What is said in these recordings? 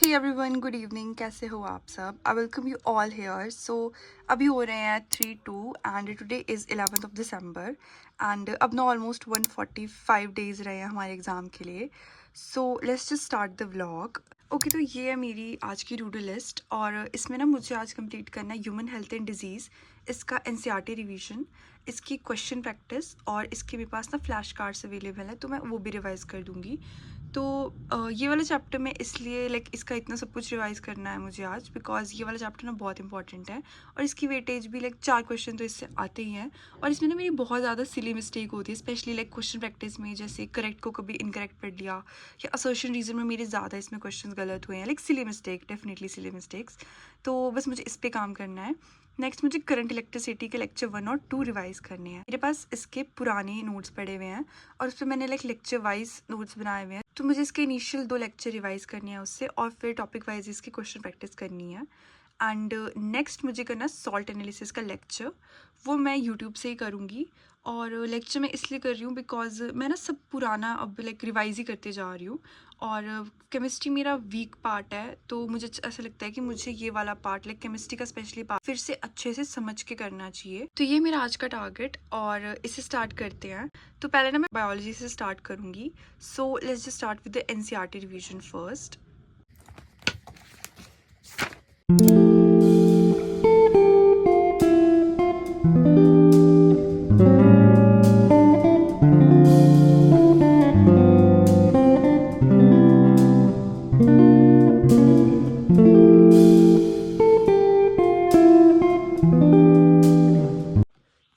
Hey everyone, good evening. कैसे हो आप सब? I welcome you all here. So अभी हो रहे हैं 3-2 and today is 11th of December and अब ना ऑलमोस्ट 145 डेज रहे हैं हमारे एग्ज़ाम के लिए। So let's just start the vlog. Okay, तो ये है मेरी आज की टू डू लिस्ट और इसमें ना मुझे आज कंप्लीट करना है ह्यूमन हेल्थ एंड डिजीज़, इसका एनसीईआरटी रिवीजन, इसकी क्वेश्चन प्रैक्टिस और इसके मेरे पास ना फ्लैश कार्ड्स अवेलेबल है तो मैं वो भी रिवाइज़ कर दूँगी। तो ये वाला चैप्टर में इसलिए इसका इतना सब कुछ रिवाइज़ करना है मुझे आज, बिकॉज़ ये वाला चैप्टर ना बहुत इंपॉर्टेंट है और इसकी वेटेज भी 4 क्वेश्चन तो इससे आते ही हैं। और इसमें ना मेरी बहुत ज़्यादा सिली मिस्टेक होती है, स्पेशली क्वेश्चन प्रैक्टिस में, जैसे करेक्ट को कभी इनकरेक्ट पढ़ लिया या असर्शन रीजन में मेरे ज़्यादा इसमें क्वेश्चन गलत हुए हैं, silly mistake, definitely silly mistakes. तो बस मुझे इस पर काम करना है। नेक्स्ट मुझे करंट इलेक्ट्रिसिटी के लेक्चर 1 और 2 रिवाइज़ करने हैं। मेरे पास इसके पुराने नोट्स पड़े हुए हैं और उस पर मैंने लेक्चर वाइज नोट्स बनाए हुए हैं, तो मुझे इसके इनिशियल 2 लेक्चर रिवाइज़ करने हैं उससे और फिर टॉपिक वाइज इसकी क्वेश्चन प्रैक्टिस करनी है। एंड नेक्स्ट मुझे करना सॉल्ट एनालिसिस का लेक्चर, वो मैं यूट्यूब से ही करूँगी। और लेक्चर मैं इसलिए कर रही हूँ बिकॉज मैं ना सब पुराना अब रिवाइज़ ही करते जा रही हूँ और केमिस्ट्री मेरा वीक पार्ट है, तो मुझे ऐसा लगता है कि मुझे ये वाला पार्ट केमिस्ट्री का स्पेशली पार्ट फिर से अच्छे से समझ के करना चाहिए। तो ये मेरा आज का टारगेट और इसे स्टार्ट करते हैं। तो पहले ना मैं बायोलॉजी से स्टार्ट करूँगी। So let's just start with the NCERT revision first.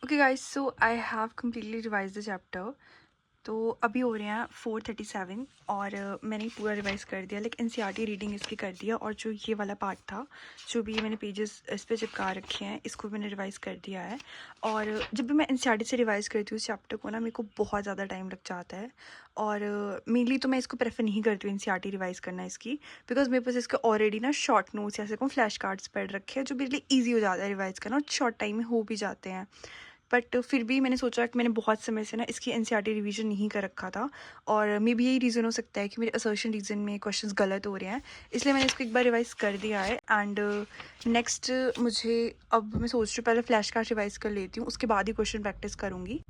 Okay guys, so I have completely revise the chapter. तो अभी हो रहे हैं 4:37 और मैंने पूरा रिवाइज़ कर दिया, एनसीईआरटी रीडिंग इसकी कर दिया और जो ये वाला पार्ट था, जो भी मैंने पेजेस इस पे चिपका रखे हैं, इसको मैंने रिवाइज़ कर दिया है। और जब भी मैं एनसीईआरटी से रिवाइज़ करती हूँ इस चैप्टर को ना, मेरे को बहुत ज़्यादा टाइम लग जाता है और मेनली तो मैं इसको प्रेफर नहीं करती हूँ एनसीईआरटी रिवाइज़ करना इसकी, बिकॉज मेरे पास इसके ऑलरेडी ना शॉर्ट नोट्स ऐसे को फ्लैश कार्ड्स पढ़ रखे हैं जो मेरे लिए ईजी हो जाता है रिवाइज़ करना और शॉर्ट टाइम में हो भी जाते हैं। बट फिर भी मैंने सोचा कि मैंने बहुत समय से ना इसकी एनसीईआरटी रिवीजन नहीं कर रखा था और मे बी यही रीज़न हो सकता है कि मेरे असर्शन रीजन में क्वेश्चंस गलत हो रहे हैं, इसलिए मैंने इसको एक बार रिवाइज़ कर दिया है। एंड नेक्स्ट मुझे अब मैं सोच रही हूँ पहले फ्लैश कार्ड रिवाइज़ कर लेती हूँ, उसके बाद ही क्वेश्चन प्रैक्टिस करूँगी।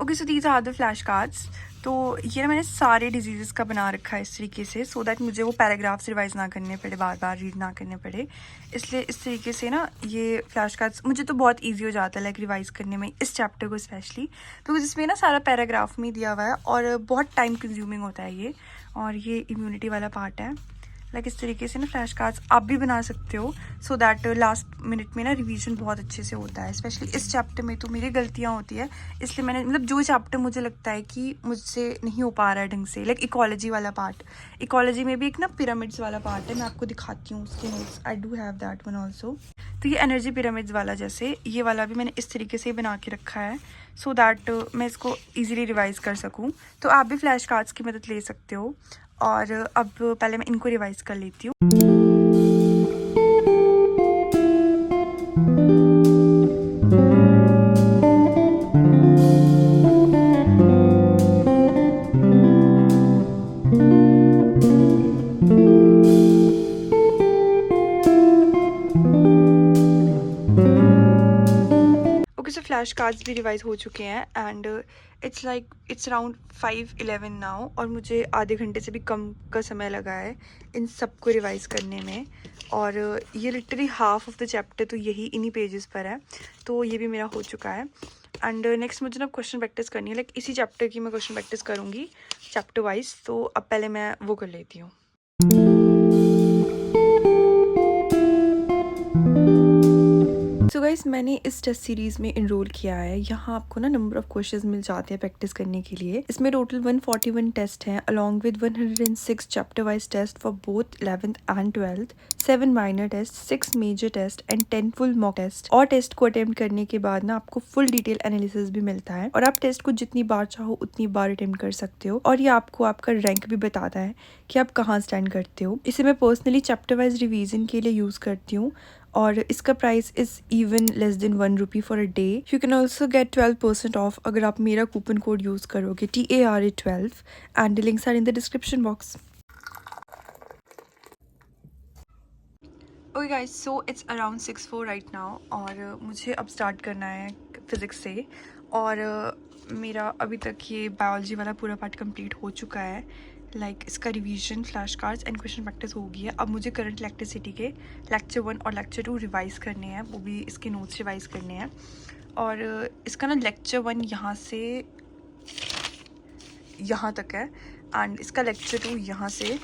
Okay, so these are the flash cards. तो ये ना मैंने सारे डिजीज़ का बना रखा है इस तरीके से, सो दैट मुझे वो पैराग्राफ्स रिवाइज़ ना करने पड़े, बार बार रीड ना करने पड़े। इसलिए इस तरीके से ना ये फ्लैश कार्ड्स मुझे तो बहुत इजी हो जाता है रिवाइज़ करने में, इस चैप्टर को स्पेशली, बिकॉज इसमें ना सारा पैराग्राफ में दिया हुआ है और बहुत टाइम कंज्यूमिंग होता है ये। और ये इम्यूनिटी वाला पार्ट है। इस तरीके से ना फ्लैश कार्ड्स आप भी बना सकते हो, सो दैट लास्ट मिनट में ना रिवीजन बहुत अच्छे से होता है। स्पेशली इस चैप्टर में तो मेरी गलतियाँ होती है, इसलिए मैंने जो चैप्टर मुझे लगता है कि मुझसे नहीं हो पा रहा है ढंग से, इकोलॉजी वाला पार्ट, इकोलॉजी में भी एक ना पिरामिड्स वाला पार्ट है, मैं आपको दिखाती हूँ उसके notes, I do have that one also. तो ये एनर्जी पिरामिड्स वाला, जैसे ये वाला भी मैंने इस तरीके से बना के रखा है सो दैट मैं इसको ईजिली रिवाइज़ कर सकूँ। तो आप भी फ्लैश कार्ड्स की मदद ले सकते हो। और अब पहले मैं इनको रिवाइज़ कर लेती हूँ। ओके, सो फ्लैश कार्ड्स भी रिवाइज हो चुके हैं एंड इट्स अराउंड 5:11 नाउ और मुझे आधे घंटे से भी कम का समय लगा है इन सबको रिवाइज़ करने में। और ये literally half of the chapter तो यही इन्हीं पेजेस पर है, तो ये भी मेरा हो चुका है। एंड नेक्स्ट मुझे ना क्वेश्चन प्रैक्टिस करनी है, इसी चैप्टर की मैं क्वेश्चन प्रैक्टिस करूँगी चैप्टर वाइज। तो अब पहले मैं वो कर लेती हूँ। सो गाइस, मैंने इस टेस्ट सीरीज़ में इनरोल किया है। यहाँ आपको ना नंबर ऑफ क्वेश्चंस मिल जाते हैं प्रैक्टिस करने के लिए। इसमें टोटल 141 टेस्ट हैं along with 106 chapter wise test for both 11th and 12th, 7 minor test, 6 major test and 10 full mock test. और टेस्ट को अटेम्प्ट करने के बाद ना आपको फुल डिटेल एनालिसिस भी मिलता है और आप टेस्ट को जितनी बार चाहो उतनी बार अटेम्प्ट कर सकते हो और ये आपको आपका रैंक भी बताता है कि आप कहाँ स्टैंड करते हो। इसे मैं पर्सनली चैप्टर वाइज रिवीजन के लिए यूज़ करती हूँ और इसका price is even less than ₹1 for a day. You can also get 12% off अगर आप मेरा कूपन कोड यूज़ करोगे, TARA12, and links are in the description box. Okay guys, so it's around 6:04 right now और मुझे अब start करना है physics से। और मेरा अभी तक ये बायोलॉजी वाला पूरा पार्ट कंप्लीट हो चुका है। इसका revision, flash cards and question practice हो गई है। अब मुझे करंट इलेक्ट्रिसिटी के लेक्चर 1 और लेक्चर 2 रिवाइज़ करने हैं, वो भी इसके नोट्स रिवाइज़ करने हैं। और इसका ना लेक्चर 1 यहाँ से यहाँ तक है एंड इसका लेक्चर 2 यहाँ से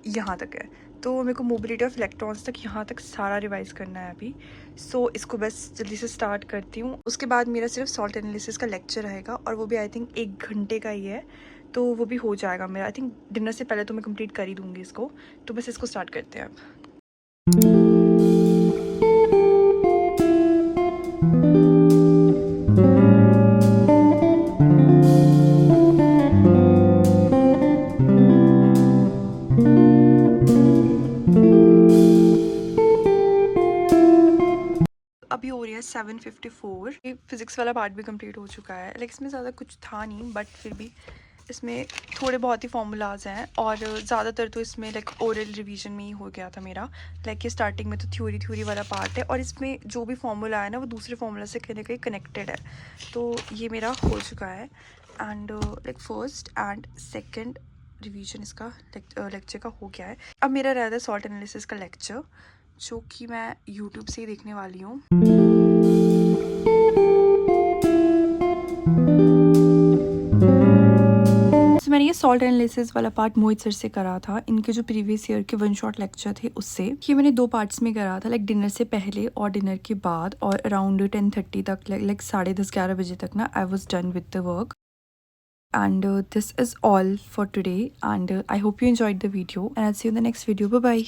यहाँ तक है। तो मेरे को मोबिलिटी ऑफ इलेक्ट्रॉन्स तक यहाँ तक सारा रिवाइज करना है अभी। सो इसको बस जल्दी से स्टार्ट करती हूँ। उसके बाद मेरा सिर्फ सॉल्ट एनालिसिस का लेक्चर रहेगा और वो भी आई थिंक 1 घंटे का ही है, तो वो भी हो जाएगा मेरा। आई थिंक डिनर से पहले तो मैं कंप्लीट कर ही दूँगी इसको। तो बस इसको स्टार्ट करते हैं अब। अभी हो रही है 7:54। फिज़िक्स वाला पार्ट भी कंप्लीट हो चुका है। इसमें ज़्यादा कुछ था नहीं, बट फिर भी इसमें थोड़े बहुत ही फार्मूलाज हैं और ज़्यादातर तो इसमें ओरल रिवीजन में ही हो गया था मेरा। ये स्टार्टिंग में तो थ्योरी वाला पार्ट है और इसमें जो भी फार्मूला है ना वो दूसरे फार्मूला से कहीं ना कहीं कनेक्टेड है। तो ये मेरा हो चुका है and first and second revision इसका लेक्चर का हो गया है। अब मेरा रहता है सॉल्ट एनालिसिस का लेक्चर, जो कि मैं यूट्यूब से ही देखने वाली हूँ। मैंने ये सॉल्ट एनालिसिस वाला पार्ट मोहित सर से करा था, इनके जो प्रीवियस ईयर के 1 शॉट लेक्चर थे उससे। ये मैंने 2 पार्ट्स में करा था, डिनर से पहले और डिनर के बाद, और अराउंड 10:30 तक, 10:30-11 बजे तक ना I was done with the work. And this is all for today, and I hope you enjoyed the video, and I'll see you in the next video. Bye bye.